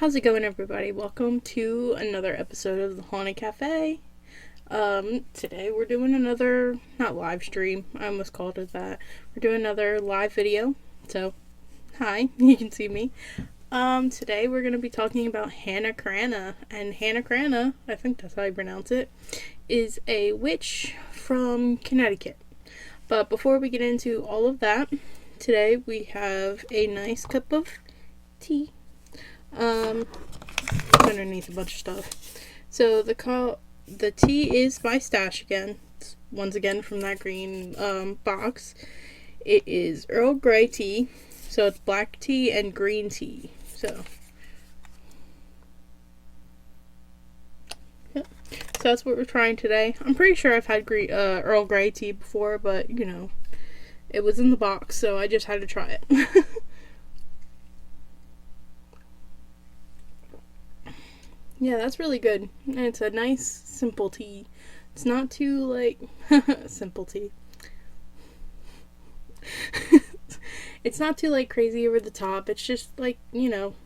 How's it going, everybody? Welcome to another episode of the Haunted Cafe. Today we're doing another, not live stream, I almost called it that. We're doing another live video. So, hi, you can see me. Today we're going to be talking about hannahcranna. And hannahcranna, I think that's how you pronounce it, is a witch from Connecticut. But before we get into all of that, today we have a nice cup of tea. Underneath a bunch of stuff. So the tea is by Stash again. It's once again from that green box. It is Earl Grey tea. So it's black tea and green tea. So that's what we're trying today. I'm pretty sure I've had Earl Grey tea before, but you know, it was in the box, so I just had to try it. Yeah, that's really good. And it's a nice, simple tea. It's not too, like, simple tea. It's not too, like, crazy over the top. It's just, like, you know,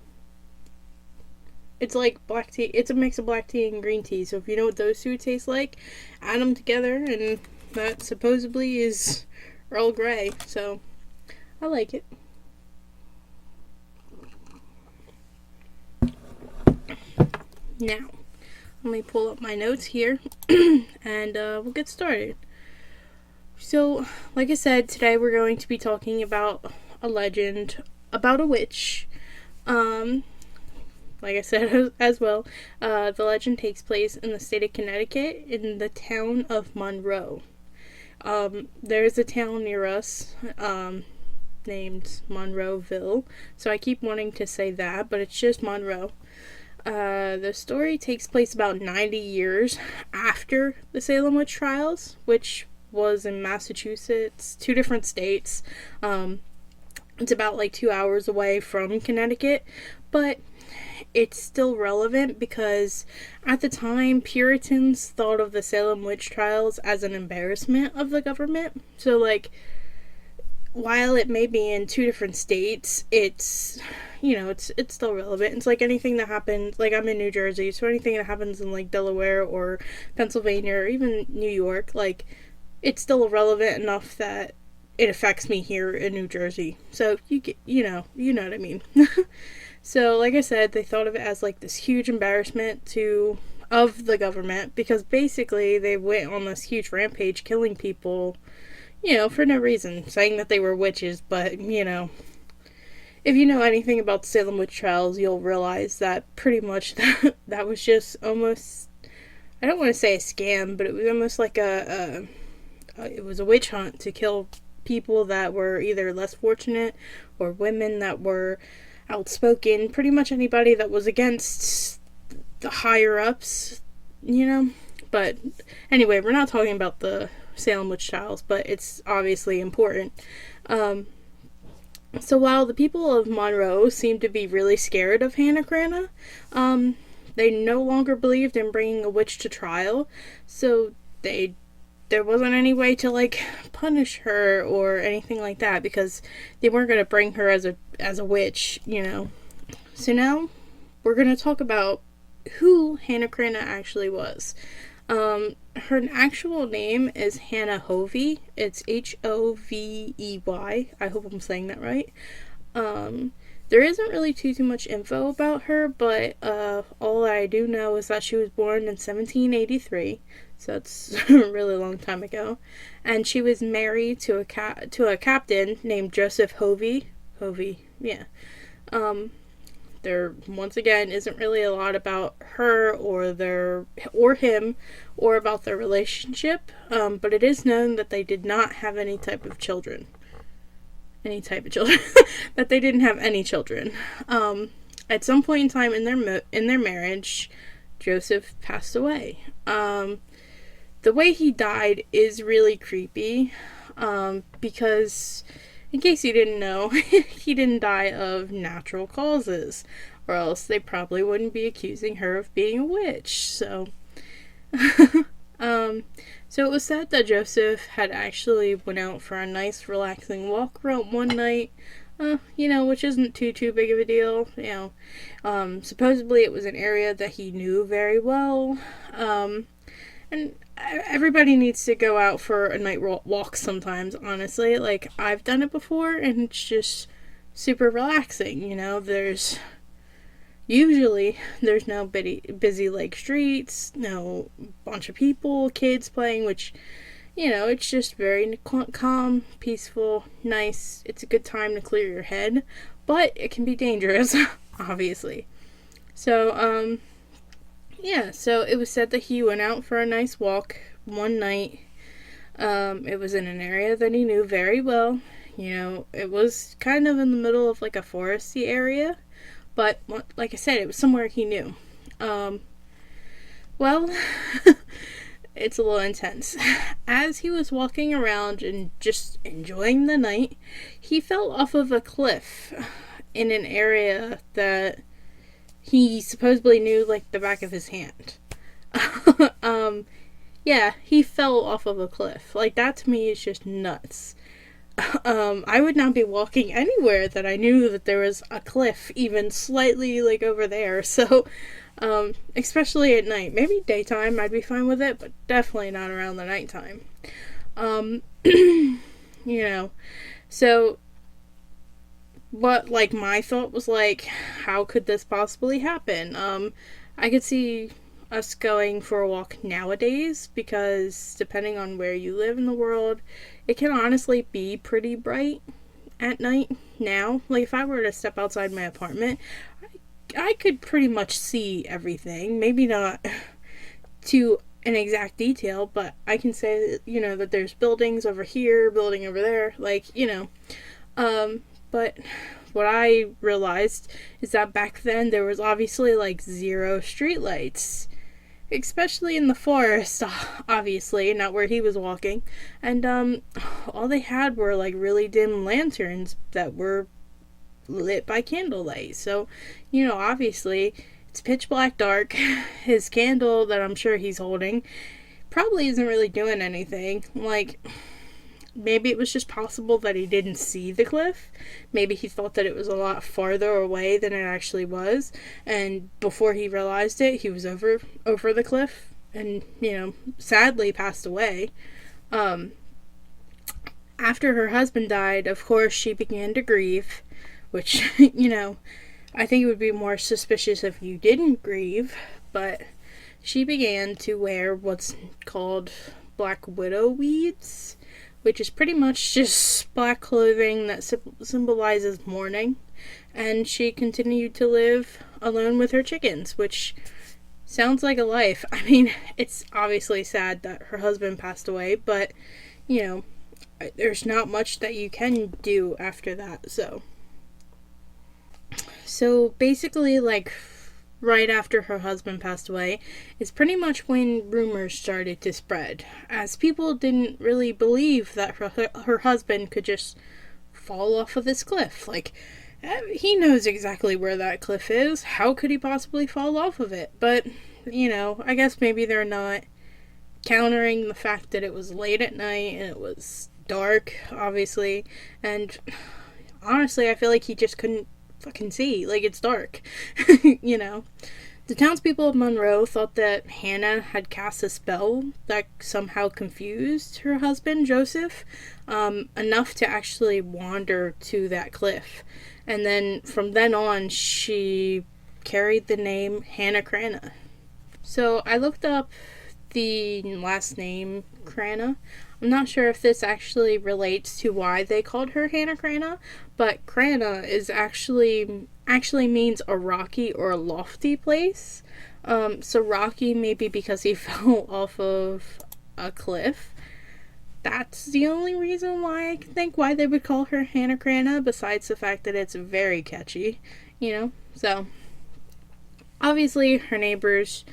it's like black tea. It's a mix of black tea and green tea. So if you know what those two taste like, add them together, and that supposedly is Earl Grey. So, I like it. Now, let me pull up my notes here, and we'll get started. So, like I said, today we're going to be talking about a legend about a witch. Like I said as well, the legend takes place in the state of Connecticut, in the town of Monroe. There's a town near us, named Monroeville, so I keep wanting to say that, but it's just Monroe. The story takes place about 90 years after the Salem witch trials, which was in Massachusetts, two different states. It's about like 2 hours away from Connecticut, but it's still relevant because at the time, Puritans thought of the Salem witch trials as an embarrassment of the government. So, like, while it may be in two different states, it's, you know, it's still relevant. It's like anything that happens, like I'm in New Jersey, so anything that happens in like Delaware or Pennsylvania or even New York, like, it's still relevant enough that it affects me here in New Jersey. So you know what I mean. So like I said, they thought of it as like this huge embarrassment of the government, because basically they went on this huge rampage killing people, you know, for no reason, saying that they were witches. But, you know, if you know anything about the Salem witch trials, you'll realize that pretty much that was just almost, I don't want to say a scam, but it was almost like it was a witch hunt to kill people that were either less fortunate or women that were outspoken, pretty much anybody that was against the higher ups, you know. But anyway, we're not talking about the Salem witch trials, but it's obviously important. So while the people of Monroe seemed to be really scared of hannahcranna, they no longer believed in bringing a witch to trial, so there wasn't any way to like punish her or anything like that, because they weren't going to bring her as a witch, you know. So now we're going to talk about who hannahcranna actually was. Her actual name is Hannah Hovey. It's Hovey. I hope I'm saying that right. There isn't really too much info about her, but all I do know is that she was born in 1783, so that's a really long time ago, and she was married to a captain named Joseph Hovey. Yeah. There, once again, isn't really a lot about her or him or about their relationship, but it is known that they did not have any type of children. That they didn't have any children. At some point in time in their marriage, Joseph passed away. The way he died is really creepy, because, in case you didn't know, he didn't die of natural causes, or else they probably wouldn't be accusing her of being a witch. So, so it was said that Joseph had actually went out for a nice relaxing walk around one night, which isn't too big of a deal. Supposedly it was an area that he knew very well, and everybody needs to go out for a night walk sometimes. Honestly, like I've done it before, and it's just super relaxing. There's no busy like streets, no bunch of people, kids playing, which it's just very calm, peaceful, nice. It's a good time to clear your head, but it can be dangerous, obviously. So, so it was said that he went out for a nice walk one night. It was in an area that he knew very well. It was kind of in the middle of like a foresty area, but like I said, it was somewhere he knew. Well, it's a little intense. As he was walking around and just enjoying the night, he fell off of a cliff in an area that he supposedly knew like the back of his hand. Yeah, he fell off of a cliff. Like, that to me is just nuts. I would not be walking anywhere that I knew that there was a cliff even slightly like over there. So, especially at night. Maybe daytime I'd be fine with it, but definitely not around the nighttime. So what like my thought was like, how could this possibly happen? I could see us going for a walk nowadays, because depending on where you live in the world, it can honestly be pretty bright at night now. Like, if I were to step outside my apartment, I could pretty much see everything. Maybe not to an exact detail, but I can say that there's buildings over here, building over there, like, but what I realized is that back then there was obviously like zero streetlights, especially in the forest, obviously, not where he was walking. And all they had were like really dim lanterns that were lit by candlelight. So, obviously it's pitch black dark. His candle that I'm sure he's holding probably isn't really doing anything. Like, maybe it was just possible that he didn't see the cliff. Maybe he thought that it was a lot farther away than it actually was. And before he realized it, he was over the cliff and, sadly passed away. After her husband died, of course, she began to grieve, which, I think it would be more suspicious if you didn't grieve, but she began to wear what's called black widow weeds, which is pretty much just black clothing that symbolizes mourning. And she continued to live alone with her chickens, which sounds like a life. I mean, it's obviously sad that her husband passed away, but, there's not much that you can do after that. So basically, like, right after her husband passed away is pretty much when rumors started to spread, as people didn't really believe that her husband could just fall off of this cliff. Like, he knows exactly where that cliff is. How could he possibly fall off of it? But, I guess maybe they're not countering the fact that it was late at night and it was dark, obviously. And honestly, I feel like he just couldn't fucking see. Like, it's dark. The townspeople of Monroe thought that Hannah had cast a spell that somehow confused her husband, Joseph, enough to actually wander to that cliff. And then, from then on, she carried the name hannahcranna. So, I looked up the last name, Cranna. I'm not sure if this actually relates to why they called her hannahcranna, but Cranna is actually means a rocky or a lofty place. So rocky maybe because he fell off of a cliff. That's the only reason why I can think why they would call her hannahcranna, besides the fact that it's very catchy, So, obviously, her neighbors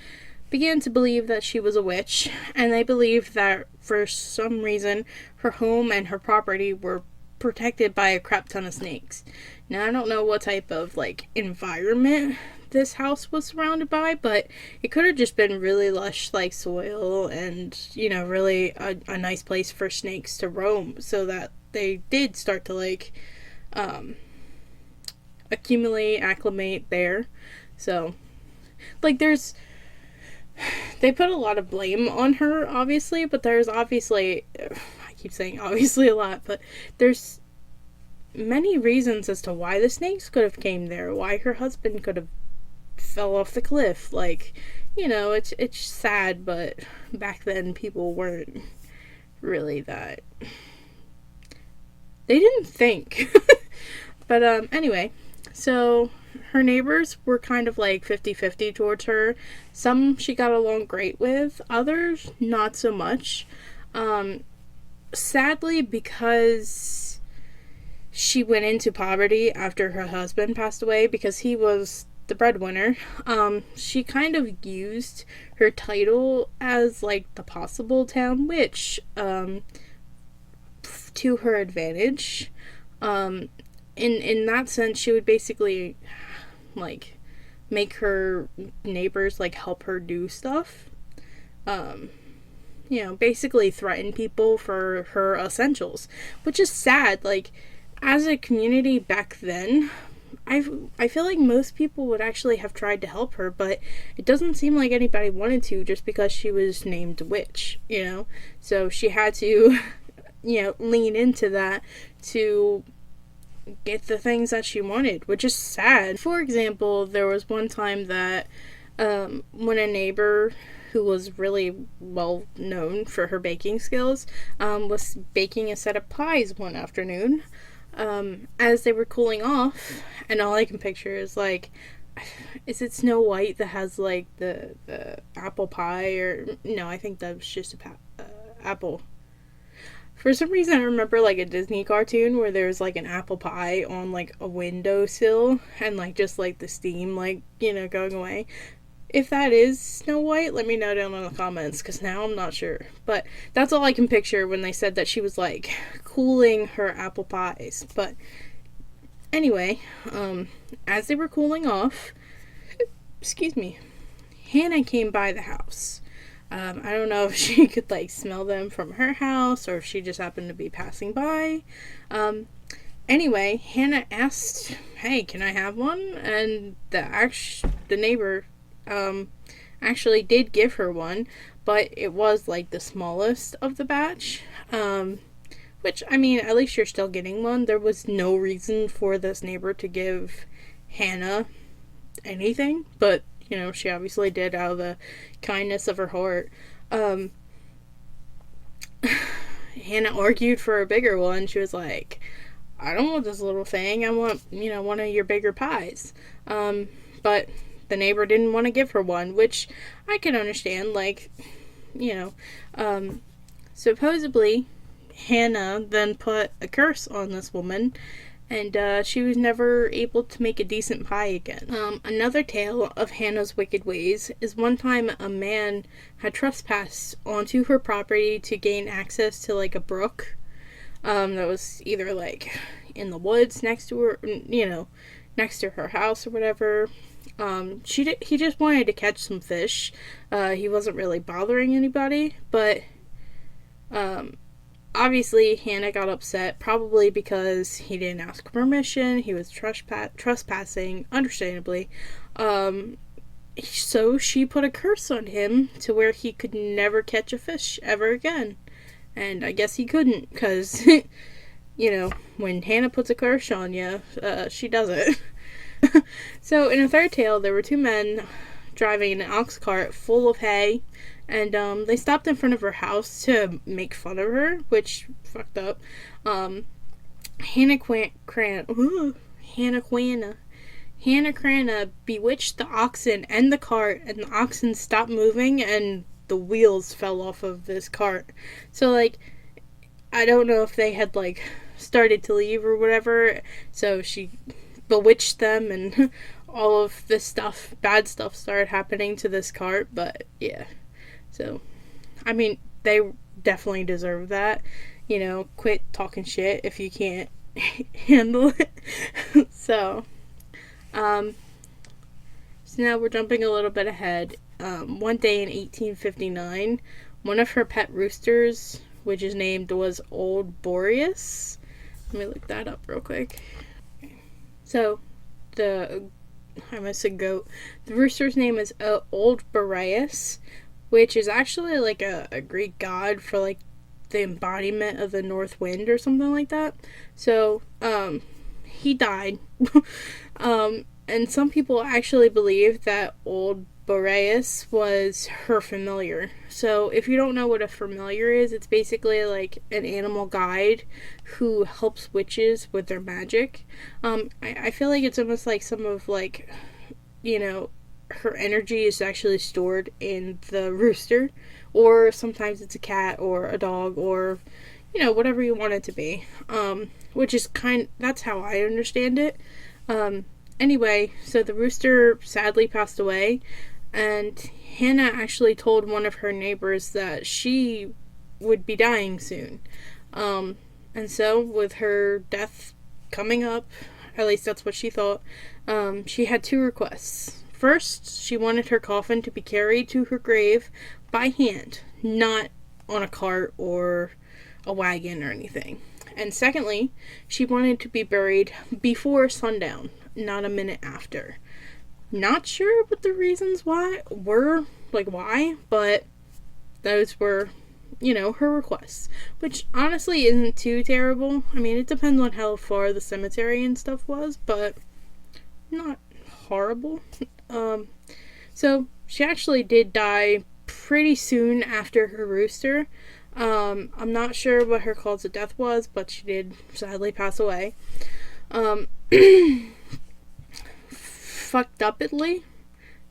began to believe that she was a witch, and they believed that for some reason her home and her property were protected by a crap ton of snakes. Now, I don't know what type of like environment this house was surrounded by, but it could have just been really lush like soil and really a nice place for snakes to roam, so that they did start to like acclimate there. So, like, they put a lot of blame on her, obviously, but there's obviously, I keep saying obviously a lot, but there's many reasons as to why the snakes could have came there, why her husband could have fell off the cliff. Like, it's sad, but back then people weren't really that. They didn't think. But anyway, so her neighbors were kind of like 50-50 towards her. Some she got along great with, others not so much. Sadly, because she went into poverty after her husband passed away, because he was the breadwinner, she kind of used her title as like the possible town witch, to her advantage. In that sense, she would basically like make her neighbors like help her do stuff. Basically threaten people for her essentials, which is sad. Like, as a community back then, I feel like most people would actually have tried to help her, but it doesn't seem like anybody wanted to, just because she was named witch, So she had to, lean into that to get the things that she wanted, which is sad. For example, there was one time that when a neighbor who was really well known for her baking skills was baking a set of pies one afternoon, as they were cooling off, and all I can picture is like, is it Snow White that has like the apple pie, or no, I think that was just apple. For some reason, I remember like a Disney cartoon where there's like an apple pie on like a windowsill, and like just like the steam like going away. If that is Snow White, let me know down in the comments, because now I'm not sure. But that's all I can picture when they said that she was like cooling her apple pies. But anyway, as they were cooling off, excuse me, Hannah came by the house. I don't know if she could like smell them from her house, or if she just happened to be passing by. Anyway, Hannah asked, "Hey, can I have one?" And the neighbor actually did give her one, but it was like the smallest of the batch. Which, I mean, at least you're still getting one. There was no reason for this neighbor to give Hannah anything, but she obviously did out of the kindness of her heart. Hannah argued for a bigger one. She was like, "I don't want this little thing. I want, one of your bigger pies." But the neighbor didn't want to give her one, which I can understand. Like, supposedly Hannah then put a curse on this woman, and she was never able to make a decent pie again. Another tale of Hannah's wicked ways is one time a man had trespassed onto her property to gain access to like a brook that was either like in the woods next to her, next to her house or whatever. He just wanted to catch some fish. He wasn't really bothering anybody, but obviously Hannah got upset, probably because he didn't ask permission. He was trespassing, understandably. So she put a curse on him to where he could never catch a fish ever again. And I guess he couldn't, because when Hannah puts a curse on you, she does it. So in a third tale, there were two men driving an ox cart full of hay, and they stopped in front of her house to make fun of her, which fucked up. Hannahcranna bewitched the oxen and the cart, and the oxen stopped moving, and the wheels fell off of this cart. So like, I don't know if they had like started to leave or whatever, so she bewitched them, and all of this stuff, bad stuff, started happening to this cart. But yeah, so I mean, they definitely deserve that. Quit talking shit if you can't handle it. So now we're jumping a little bit ahead. One day in 1859, one of her pet roosters, which is named, was Old Boreas. Let me look that up real quick. So, I must say goat. The rooster's name is Old Boreas, which is actually like a Greek god for like the embodiment of the north wind or something like that. So, he died. And some people actually believe that Old Boreas was her familiar. So, if you don't know what a familiar is, it's basically like an animal guide who helps witches with their magic. I feel like it's almost like some of like, you know, her energy is actually stored in the rooster, or sometimes it's a cat or a dog or, you know, whatever you want it to be. Which is that's how I understand it. Anyway, so the rooster sadly passed away, and Hannah actually told one of her neighbors that she would be dying soon. And so, with her death coming up, at least that's what she thought, she had two requests. First, she wanted her coffin to be carried to her grave by hand, not on a cart or a wagon or anything. And secondly, she wanted to be buried before sundown, not a minute after. Not sure what the reasons were, but those were, you know, her requests. Which honestly isn't too terrible. I mean, it depends on how far the cemetery and stuff was, but not horrible. So she actually did die pretty soon after her rooster. I'm not sure what her cause of death was, but she did sadly pass away. Fucked upedly,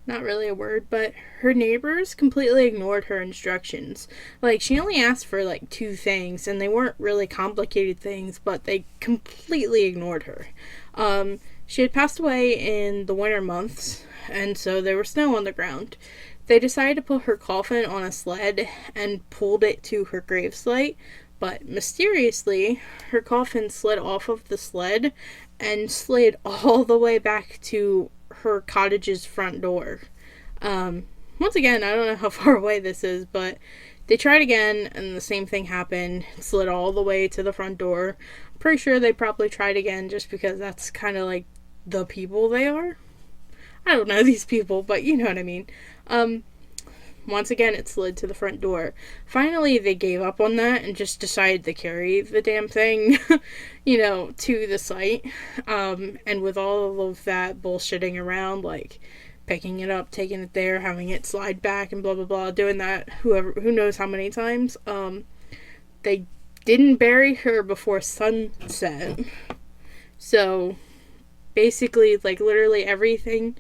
not really a word, but her neighbors completely ignored her instructions. Like, she only asked for like two things, and they weren't really complicated things, but they completely ignored her. She had passed away in the winter months, and so there was snow on the ground. They decided to put her coffin on a sled and pulled it to her gravesite, but mysteriously, her coffin slid off of the sled and slid all the way back to her cottage's front door. Once again, I don't know how far away this is, but they tried again, and the same thing happened. It slid all the way to the front door. I'm pretty sure they probably tried again just because that's kind of like the people they are. I don't know these people, but you know what I mean. Once again, it slid to the front door. Finally, they gave up on that and just decided to carry the damn thing, you know, to the site. And with all of that bullshitting around, like picking it up, taking it there, having it slide back, and blah blah blah, doing that who knows how many times. They didn't bury her before sunset. So basically, like, literally everything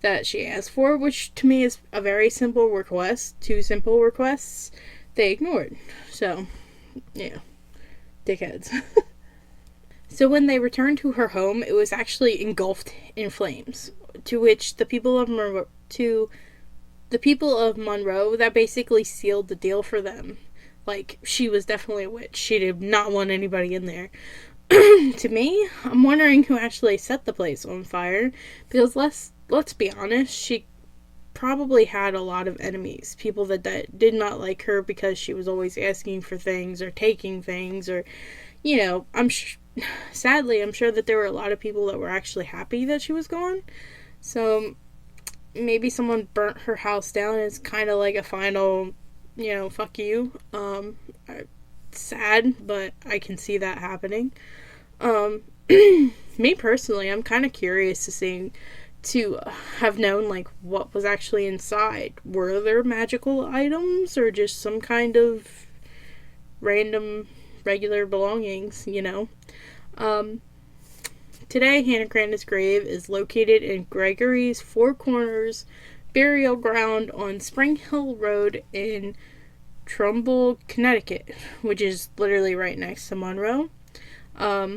that she asked for, which to me is a very simple request, two simple requests, they ignored. So, yeah, dickheads. So when they returned to her home, it was actually engulfed in flames, to which the people of Monroe, that basically sealed the deal for them. Like, she was definitely a witch. She did not want anybody in there. To me, I'm wondering who actually set the place on fire, because let's be honest, she probably had a lot of enemies. People that did not like her because she was always asking for things or taking things, or, you know, sadly, I'm sure that there were a lot of people that were actually happy that she was gone. So maybe someone burnt her house down as kind of like a final, you know, fuck you. Sad, but I can see that happening. Me personally, I'm kind of curious to have known, like, what was actually inside. Were there magical items, or just some kind of random, regular belongings, you know? Today, hannahcranna's grave is located in Gregory's Four Corners burial ground on Spring Hill Road in Trumbull, Connecticut, which is literally right next to Monroe. Her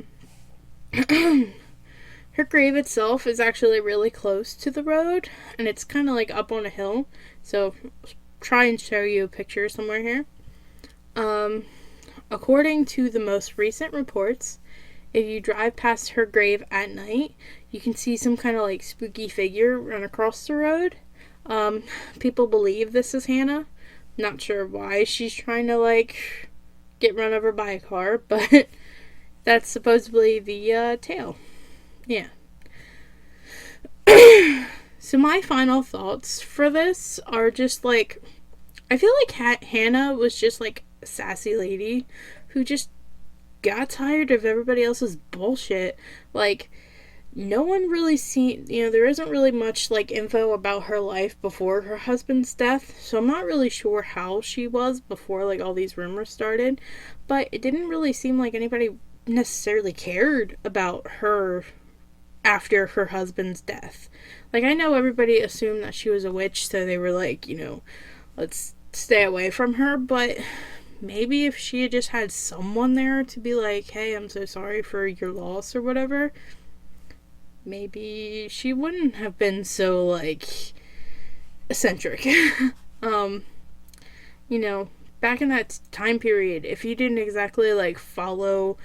grave itself is actually really close to the road, and it's kind of like up on a hill, so I'll try and show you a picture somewhere here. According to the most recent reports, if you drive past her grave at night, you can see some kind of like spooky figure run across the road. People believe this is Hannah. Not sure why she's trying to like get run over by a car, but that's supposedly the tale. Yeah. So my final thoughts for this are just like, I feel like Hannah was just like a sassy lady who just got tired of everybody else's bullshit. Like, no one really seen, there isn't really much like info about her life before her husband's death, so I'm not really sure how she was before like all these rumors started, but it didn't really seem like anybody necessarily cared about her after her husband's death. Like, I know everybody assumed that she was a witch, so they were like, let's stay away from her, but maybe if she had just had someone there to be like, hey, I'm so sorry for your loss or whatever, maybe she wouldn't have been so, like, eccentric. Back in that time period, if you didn't exactly, like, follow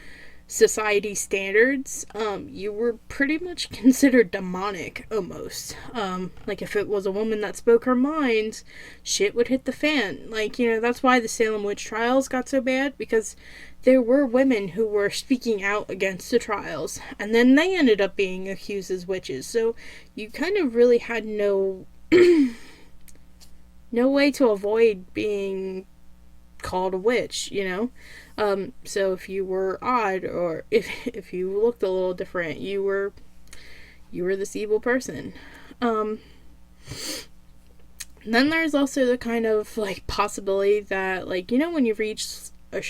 society standards, you were pretty much considered demonic, almost. Like, if it was a woman that spoke her mind, shit would hit the fan. Like, that's why the Salem witch trials got so bad, because there were women who were speaking out against the trials, and then they ended up being accused as witches. So you kind of really had no no way to avoid being called a witch, so if you were odd, or if you looked a little different, you were this evil person. Then there's also the kind of like possibility that, like, when you reach a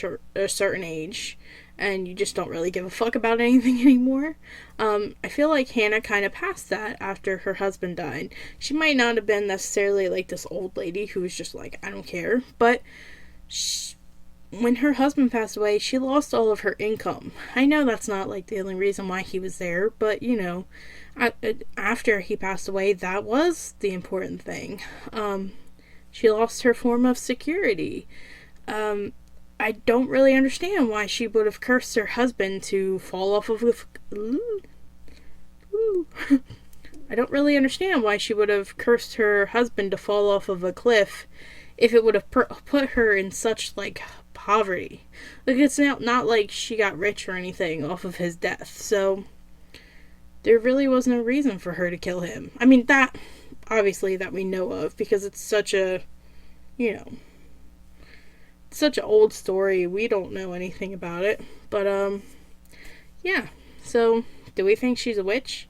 certain age and you just don't really give a fuck about anything anymore. I feel like Hannah kind of passed that after her husband died. She might not have been necessarily like this old lady who was just like, I don't care, but when her husband passed away, she lost all of her income. I know that's not like the only reason why he was there, but after he passed away, that was the important thing. She lost her form of security. I don't really understand why she would have cursed her husband to fall off of I don't really understand why she would have cursed her husband to fall off of a cliff if it would have put her in such, like, poverty. Like, it's not like she got rich or anything off of his death, so there really was no reason for her to kill him. I mean, that, obviously, that we know of, because it's such a, such an old story. We don't know anything about it, but, yeah. So, do we think she's a witch?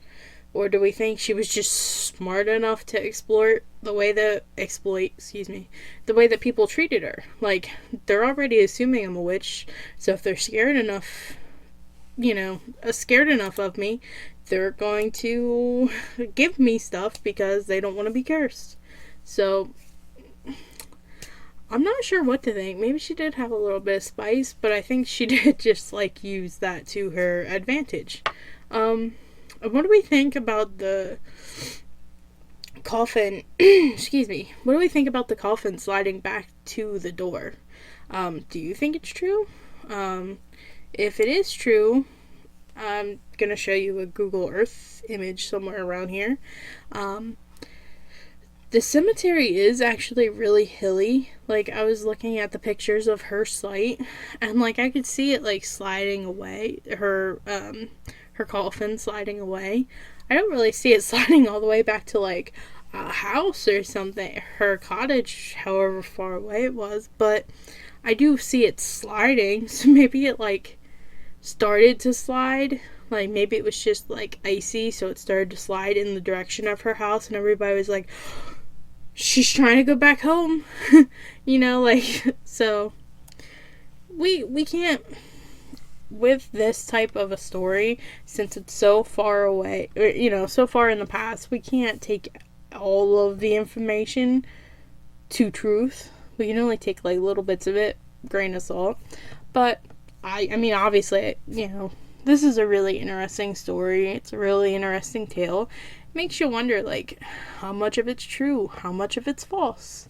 Or do we think she was just smart enough to exploit the way that people treated her? Like, they're already assuming I'm a witch, so if they're scared enough of me, they're going to give me stuff because they don't want to be cursed. So, I'm not sure what to think. Maybe she did have a little bit of spice, but I think she did just, like, use that to her advantage. What do we think about the coffin? Excuse me. What do we think about the coffin sliding back to the door? Do you think it's true? If it is true, I'm gonna show you a Google Earth image somewhere around here. The cemetery is actually really hilly. Like, I was looking at the pictures of her site, and like I could see it like sliding away. Her coffin sliding away. I don't really see it sliding all the way back to like a house or something, her cottage, however far away it was, but I do see it sliding, so maybe it like started to slide, like maybe it was just like icy, so it started to slide in the direction of her house, and everybody was like, she's trying to go back home. Like, so we can't, with this type of a story, since it's so far away, so far in the past, we can't take all of the information to truth. We can only take like little bits of it, grain of salt. But I mean, obviously, this is a really interesting story. It's a really interesting tale. It makes you wonder, like, how much of it's true, how much of it's false.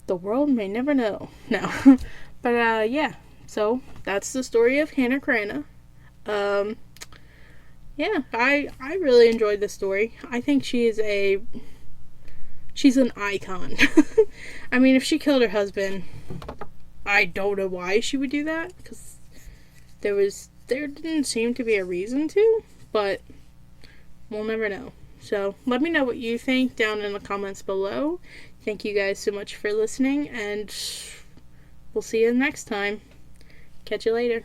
The world may never know. No. But yeah. So, that's the story of hannahcranna. Yeah, I really enjoyed this story. I think she's an icon. I mean, if she killed her husband, I don't know why she would do that, because there didn't seem to be a reason to, but we'll never know. So let me know what you think down in the comments below. Thank you guys so much for listening, and we'll see you next time. Catch you later.